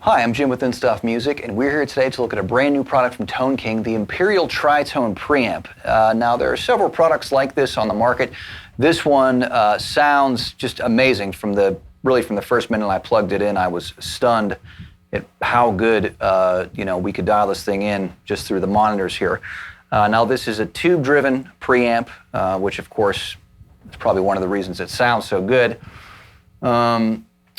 Hi, I'm Jim with In Stuff Music, and we're here today to look at a brand new product from Tone King, the Imperial Tritone Preamp. Now, there are several products like this on the market. This one sounds just amazing. From the first minute I plugged it in, I was stunned at how good we could dial this thing in just through the monitors here. Now, this is a tube-driven preamp, which of course is probably one of the reasons it sounds so good.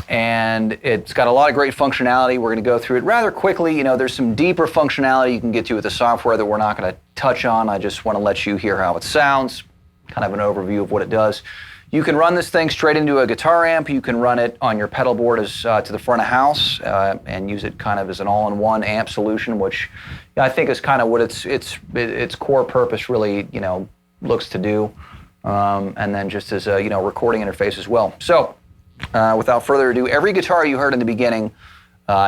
And it's got a lot of great functionality. We're going to go through it rather quickly. You know, there's some deeper functionality you can get to with the software that we're not going to touch on. I just want to let you hear how it sounds, kind of an overview of what it does. You can run this thing straight into a guitar amp. You can run it on your pedal board as to the front of house and use it kind of as an all-in-one amp solution, which I think is kind of what its core purpose really looks to do, and then just as a recording interface as well. So. Without further ado, every guitar you heard in the beginning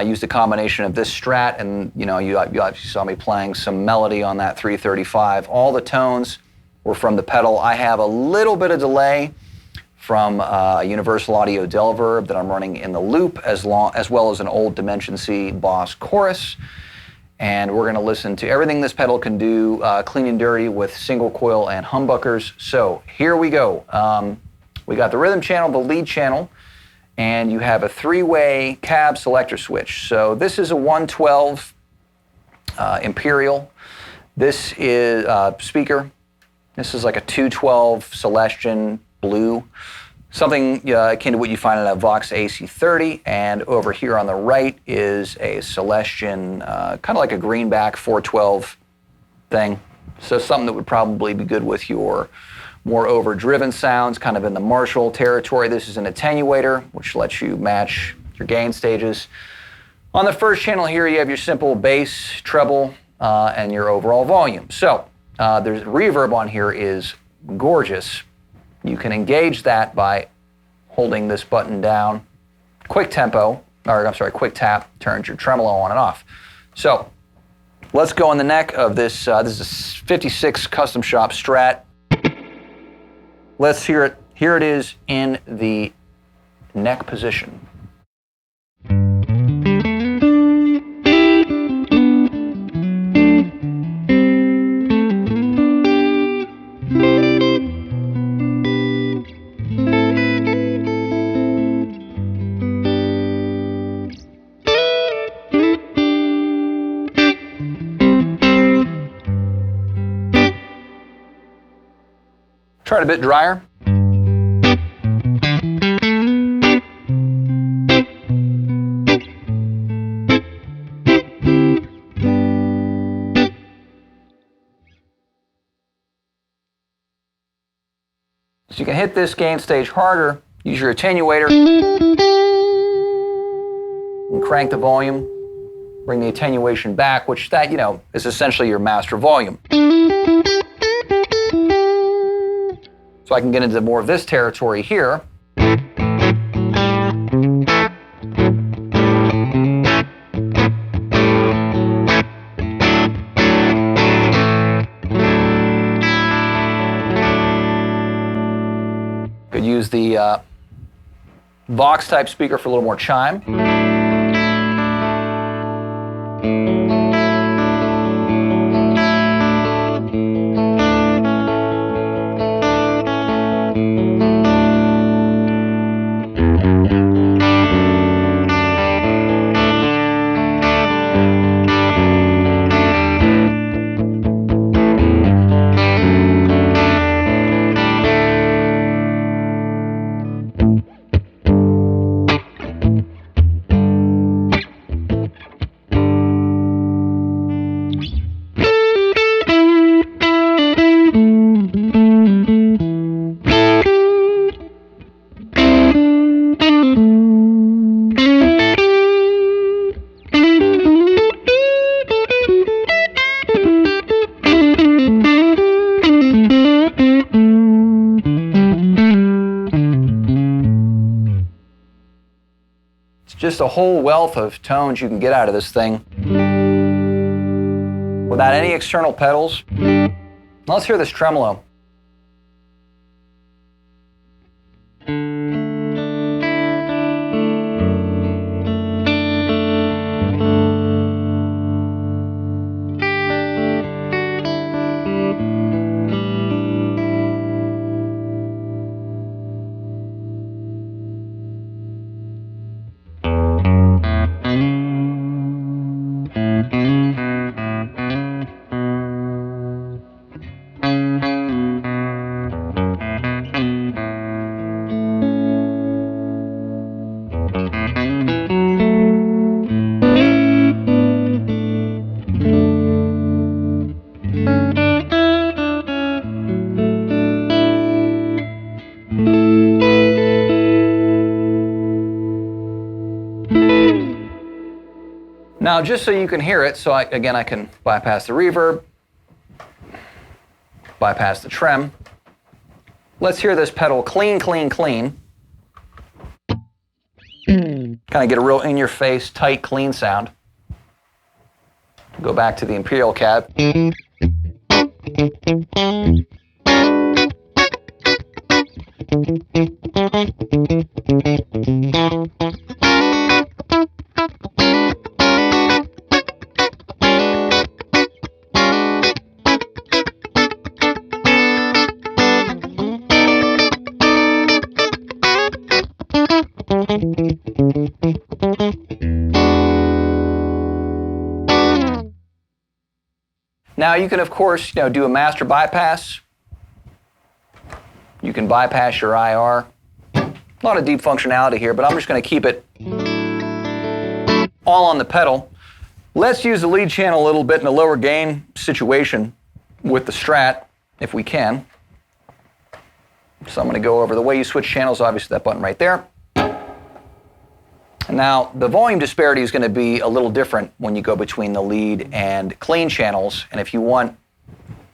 used a combination of this Strat, and you obviously saw me playing some melody on that 335. All the tones were from the pedal. I have a little bit of delay from a Universal Audio Reverb that I'm running in the loop, as well as an old Dimension C Boss chorus. And we're going to listen to everything this pedal can do, clean and dirty, with single coil and humbuckers. So here we go. We got the rhythm channel, the lead channel, and you have a three-way cab selector switch. So this is a 112 Imperial. This is speaker. This is like a 212 Celestion Blue, something akin to what you find in a Vox AC30. And over here on the right is a Celestion, kind of like a greenback 412 thing. So something that would probably be good with your more overdriven sounds, kind of in the Marshall territory. This is an attenuator, which lets you match your gain stages. On the first channel here, you have your simple bass, treble, and your overall volume. So there's reverb on here is gorgeous. You can engage that by holding this button down. Quick tap turns your tremolo on and off. So let's go on the neck of this. This is a 56 Custom Shop Strat. Let's hear it. Here it is in the neck position. Try it a bit drier. So you can hit this gain stage harder, use your attenuator, and crank the volume, bring the attenuation back, which that, is essentially your master volume. So I can get into more of this territory here. Could use the Vox type speaker for a little more chime. Just a whole wealth of tones you can get out of this thing without any external pedals. Let's hear this tremolo. Now, just so you can hear it, so again, I can bypass the reverb, bypass the trem. Let's hear this pedal clean, clean, clean. Kind of get a real in-your-face, tight, clean sound. Go back to the Imperial cab. Now you can, of course, do a master bypass. You can bypass your IR. A lot of deep functionality here, but I'm just going to keep it all on the pedal. Let's use the lead channel a little bit in a lower gain situation with the Strat, if we can. So I'm going to go over the way you switch channels, obviously that button right there. Now, the volume disparity is going to be a little different when you go between the lead and clean channels. And if you want,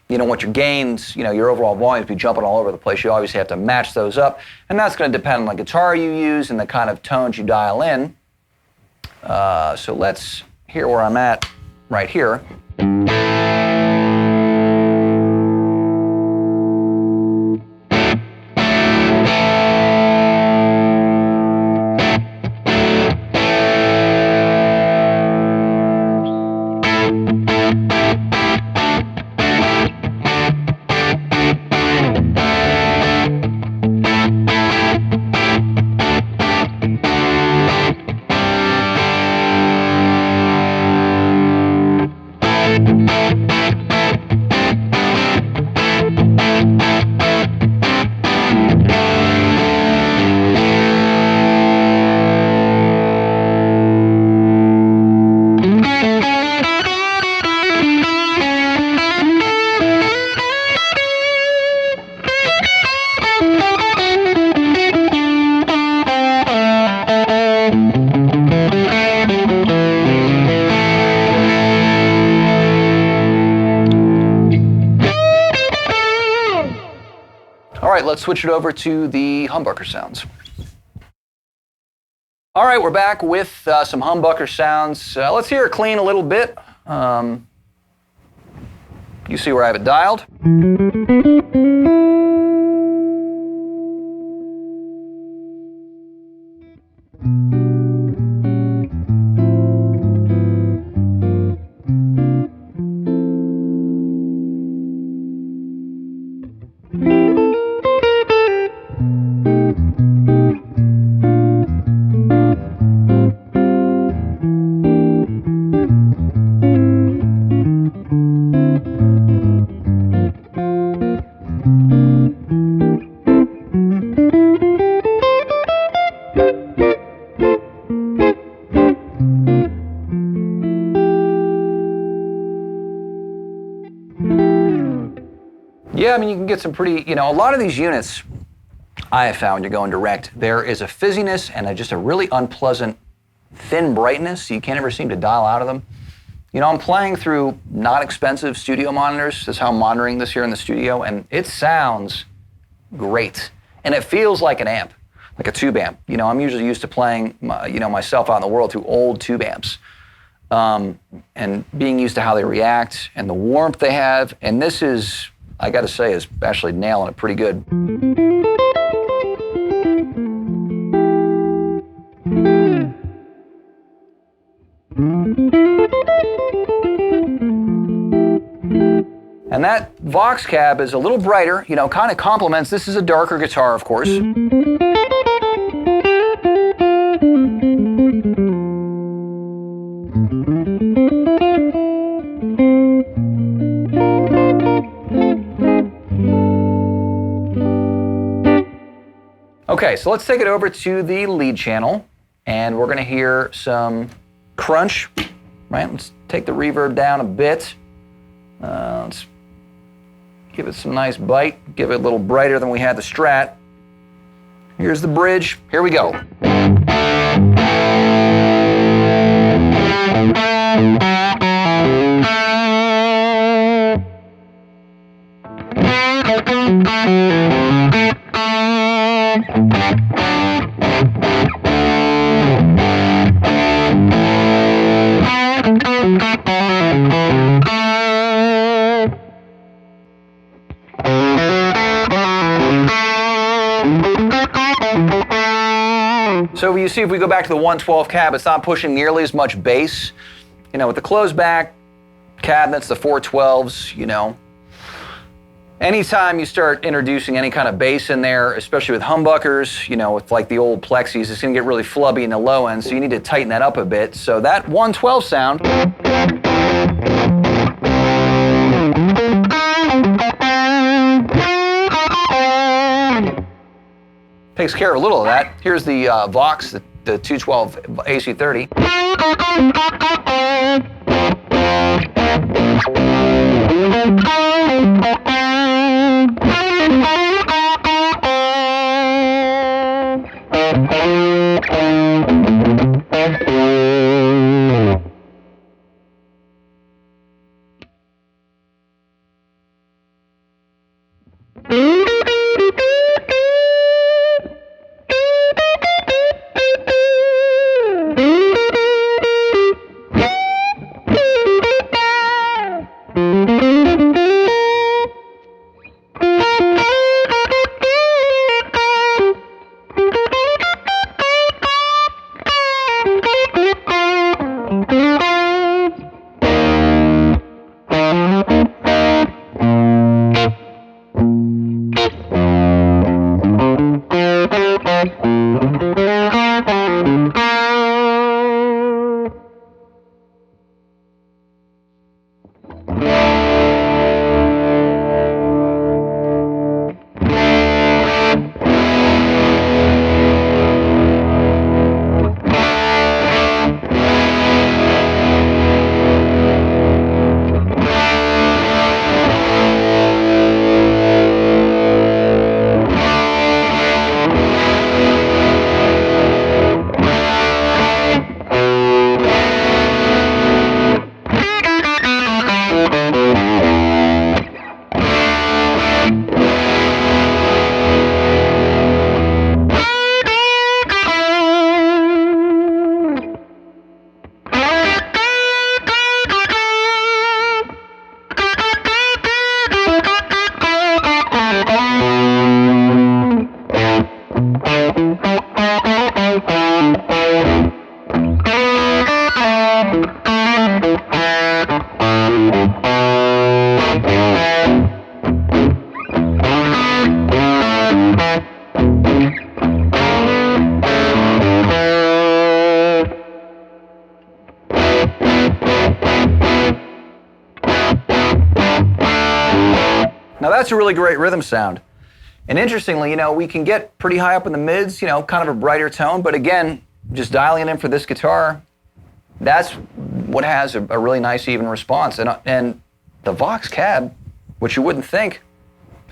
your gains, your overall volumes be jumping all over the place, you obviously have to match those up. And that's going to depend on the guitar you use and the kind of tones you dial in. So let's hear where I'm at right here. All right, let's switch it over to the Humbucker sounds. All right, we're back with some Humbucker sounds. Let's hear it clean a little bit. You see where I have it dialed. Yeah, I mean, you can get some pretty, a lot of these units I have found, you're going direct, there is a fizziness and just a really unpleasant thin brightness, so you can't ever seem to dial out of them. I'm playing through not expensive studio monitors. That's how I'm monitoring this here in the studio, and it sounds great. And it feels like an amp, like a tube amp. I'm usually used to playing, myself out in the world through old tube amps. And being used to how they react and the warmth they have, and this is, I gotta say, is actually nailing it pretty good. And that Vox cab is a little brighter, kind of complements. This is a darker guitar, of course. Okay, so let's take it over to the lead channel, and we're gonna hear some crunch, right? Let's take the reverb down a bit. Let's give it some nice bite, give it a little brighter than we had the Strat. Here's the bridge, here we go. So you see, if we go back to the 112 cab, it's not pushing nearly as much bass. You know, with the closed back cabinets, the 412s, you know, anytime you start introducing any kind of bass in there, especially with humbuckers, you know, with like the old plexis, it's gonna get really flubby in the low end, so you need to tighten that up a bit. So that 112 sound takes care of a little of that. Here's the Vox, the 212 AC30. Now that's a really great rhythm sound. And interestingly, you know, we can get pretty high up in the mids, you know, kind of a brighter tone, but again, just dialing in for this guitar, that's what has a really nice even response. And the Vox cab, which you wouldn't think,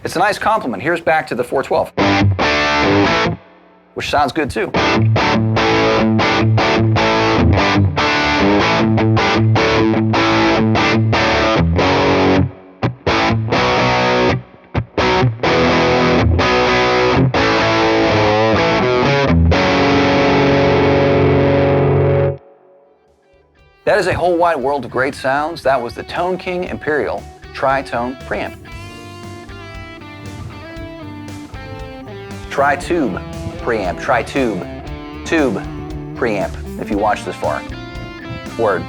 it's a nice compliment. Here's back to the 412, which sounds good too. That is a whole wide world of great sounds. That was the Tone King Imperial Tri-Tone Preamp. Tri-Tube Preamp, Tri-Tube, Tube Preamp, if you watch this far. Word.